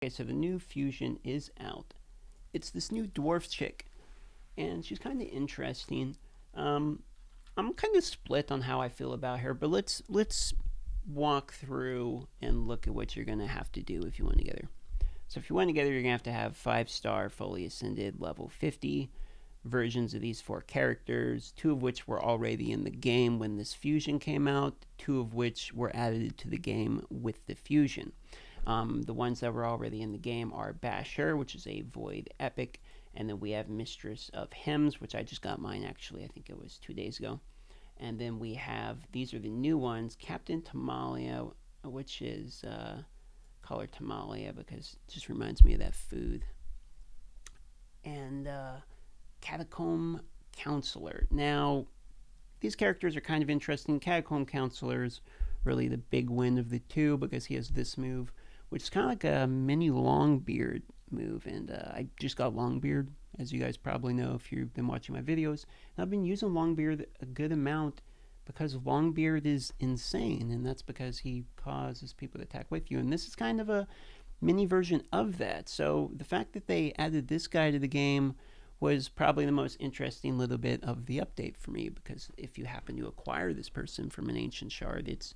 Okay, so the new fusion is out. It's this new dwarf chick, and she's kind of interesting. Um, I'm kind of split on how I feel about her, but let's walk through and look at what you're gonna have to do if you want to get her. So if you want to get her, you're gonna have to have 5-star fully ascended level 50 versions of these 4 characters, 2 of which were already in the game when this fusion came out, 2 of which were added to the game with the fusion. The ones that were already in the game are Basher, which is a Void Epic, and then we have Mistress of Hems, which I just got mine actually, I think it was 2 days ago. And then we have, these are the new ones, Captain Tamalia, which is color Tamalia because it just reminds me of that food. And Catacomb Counselor. Now, these characters are kind of interesting. Catacomb Counselor's really the big win of the 2 because he has this move, which is kind of like a mini Longbeard move. And I just got Longbeard, as you guys probably know if you've been watching my videos. And I've been using Longbeard a good amount because Longbeard is insane, and that's because he causes people to attack with you. And this is kind of a mini version of that. So the fact that they added this guy to the game was probably the most interesting little bit of the update for me, because if you happen to acquire this person from an ancient shard, it's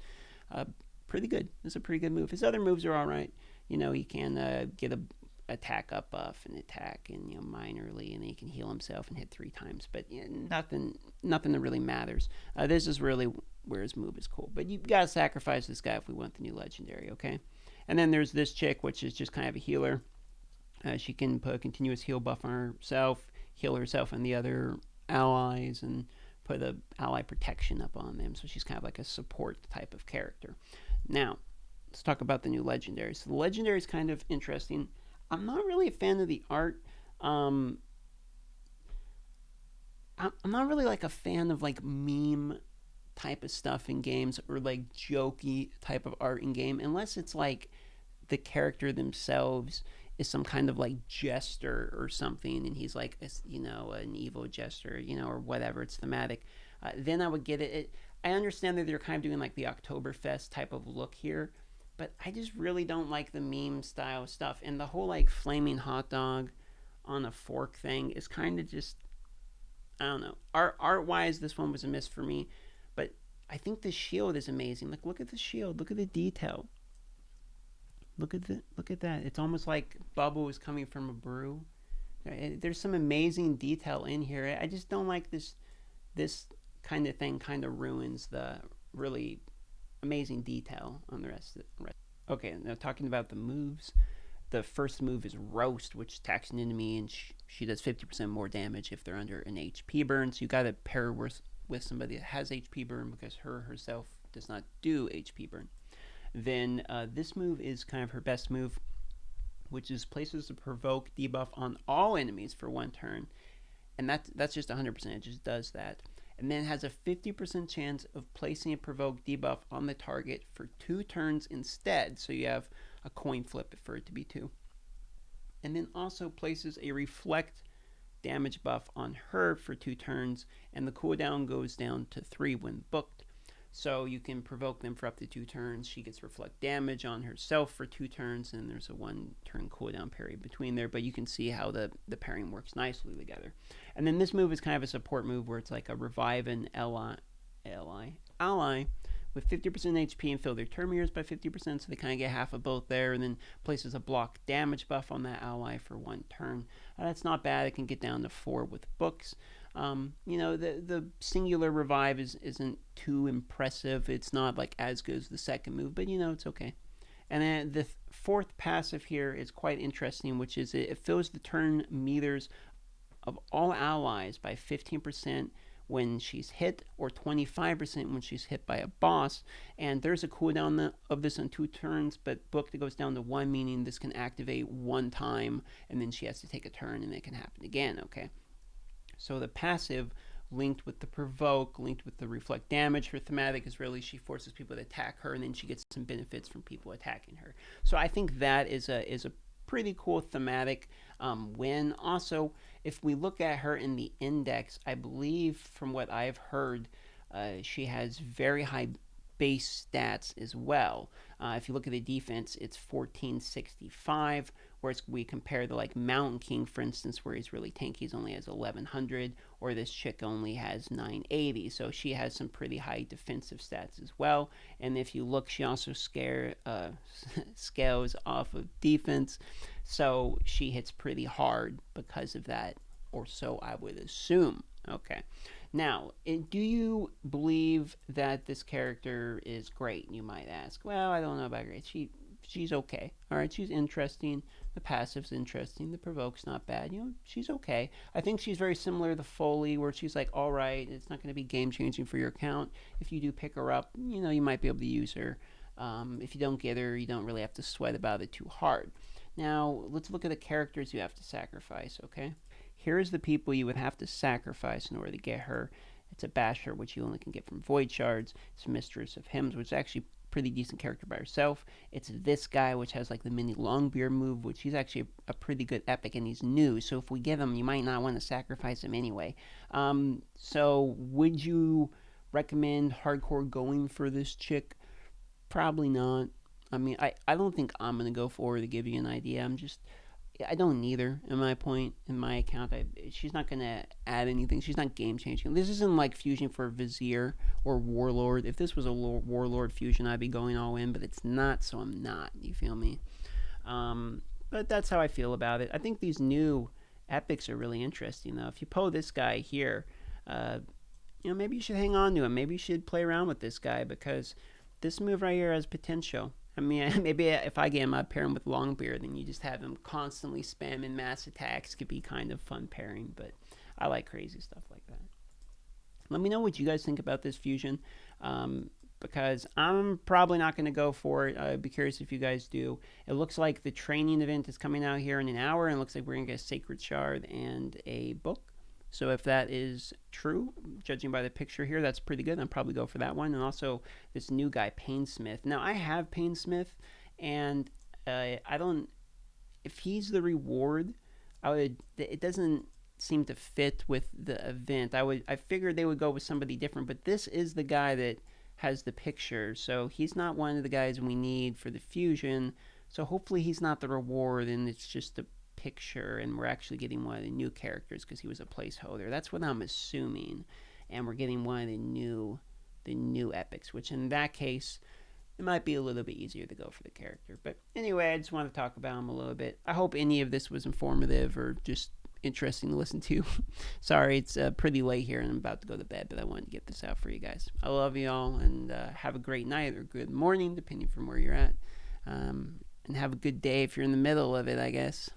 pretty good. It's a pretty good move. His other moves are all right. You know, he can get a attack up buff and attack, and minorly, and then he can heal himself and hit 3 times. But nothing that really matters. This is really where his move is cool. But you've got to sacrifice this guy if we want the new legendary. Okay. And then there's this chick, which is just kind of a healer. She can put a continuous heal buff on herself, heal herself and the other allies, and put a ally protection up on them. So she's kind of like a support type of character. Now, let's talk about the new legendary. So the legendary is kind of interesting. I'm not really a fan of the art. I'm not really like a fan of like meme type of stuff in games, or like jokey type of art in game, unless it's like the character themselves is some kind of like jester or something, and he's like an evil jester, or whatever, it's thematic. Then I would get it. I understand that they're kind of doing like the Oktoberfest type of look here, but I just really don't like the meme style stuff. And the whole like flaming hot dog on a fork thing is kind of just, I don't know. Art wise, this one was a miss for me, but I think the shield is amazing. Like, look at the shield. Look at the detail. Look at that. It's almost like bubble is coming from a brew. There's some amazing detail in here. I just don't like this kind of thing. Kind of ruins the really amazing detail on the rest. Okay, now talking about the moves. The first move is Roast, which attacks an enemy, and she does 50% more damage if they're under an HP burn. So you got to pair with somebody that has HP burn, because herself does not do HP burn. Then this move is kind of her best move, which is places a provoke debuff on all enemies for 1 turn, and that's just 100%. It just does that, and then it has a 50% chance of placing a provoke debuff on the target for 2 turns instead. So you have a coin flip for it to be 2, and then also places a reflect damage buff on her for 2 turns, and the cooldown goes down to 3 when booked. So you can provoke them for up to 2 turns. She gets reflect damage on herself for 2 turns, and there's a 1 turn cooldown period between there. But you can see how the pairing works nicely together. And then this move is kind of a support move where it's like a revive an ally with 50% HP and fill their turn mirrors by 50%, so they kind of get half of both there, and then places a block damage buff on that ally for 1 turn. That's not bad. It can get down to 4 with books. The singular revive isn't too impressive. It's not like as good as the second move, but it's okay. And then the 4th passive here is quite interesting, which is it fills the turn meters of all allies by 15% when she's hit, or 25% when she's hit by a boss. And there's a cooldown of this on 2 turns, but booked it goes down to 1, meaning this can activate 1 time, and then she has to take a turn, and it can happen again. Okay. So the passive, linked with the provoke, linked with the reflect damage, her thematic is really she forces people to attack her, and then she gets some benefits from people attacking her. So I think that is a pretty cool thematic win. Also, if we look at her in the index, I believe from what I've heard, she has very high base stats as well. If you look at the defense, it's 1465, whereas we compare the like Mountain King, for instance, where he's really tanky, he's only has 1100, or this chick only has 980. So she has some pretty high defensive stats as well. And if you look, she also scales off of defense, so she hits pretty hard because of that, or so I would assume. Okay. Now, do you believe that this character is great? You might ask. Well, I don't know about great. She's okay. All right, she's interesting. The passive's interesting. The provoke's not bad. She's okay. I think she's very similar to the Foley, where she's like, all right, it's not going to be game changing for your account. If you do pick her up, you might be able to use her. If you don't get her, you don't really have to sweat about it too hard. Now, let's look at the characters you have to sacrifice, okay? Here's the people you would have to sacrifice in order to get her. It's a Basher, which you only can get from Void Shards. It's Mistress of Hymns, which is actually a pretty decent character by herself. It's this guy, which has like the mini Longbeard move, which he's actually a pretty good epic, and he's new. So if we get him, you might not want to sacrifice him anyway. So would you recommend hardcore going for this chick? Probably not. I mean, I don't think I'm going to go for her to give you an idea. I don't need her in my account. She's not going to add anything. She's not game changing. This isn't like fusion for Vizier or Warlord. If this was a Warlord fusion, I'd be going all in, but it's not, so I'm not. You feel me? But that's how I feel about it. I think these new epics are really interesting, though. If you pull this guy here, maybe you should hang on to him. Maybe you should play around with this guy, because this move right here has potential. I mean, maybe if I get him, I'd pair him with Longbeard, and you just have him constantly spamming mass attacks. Could be kind of fun pairing, but I like crazy stuff like that. Let me know what you guys think about this fusion, because I'm probably not going to go for it. I'd be curious if you guys do. It looks like the training event is coming out here in an hour, and it looks like we're going to get a Sacred Shard and a book. So if that is true, judging by the picture here, that's pretty good. I'll probably go for that one. And also this new guy, Painsmith. Now, I have Painsmith, and I don't... If he's the reward, it doesn't seem to fit with the event. I figured they would go with somebody different, but this is the guy that has the picture. So he's not one of the guys we need for the fusion. So hopefully he's not the reward, and it's just a picture, and we're actually getting one of the new characters because he was a placeholder. That's what I'm assuming, and we're getting one of the new epics, which in that case it might be a little bit easier to go for the character. But anyway, I just want to talk about him a little bit. I hope any of this was informative or just interesting to listen to. Sorry, it's pretty late here and I'm about to go to bed, but I wanted to get this out for you guys. I love you all, and have a great night or good morning, depending from where you're at, and have a good day if you're in the middle of it, I guess.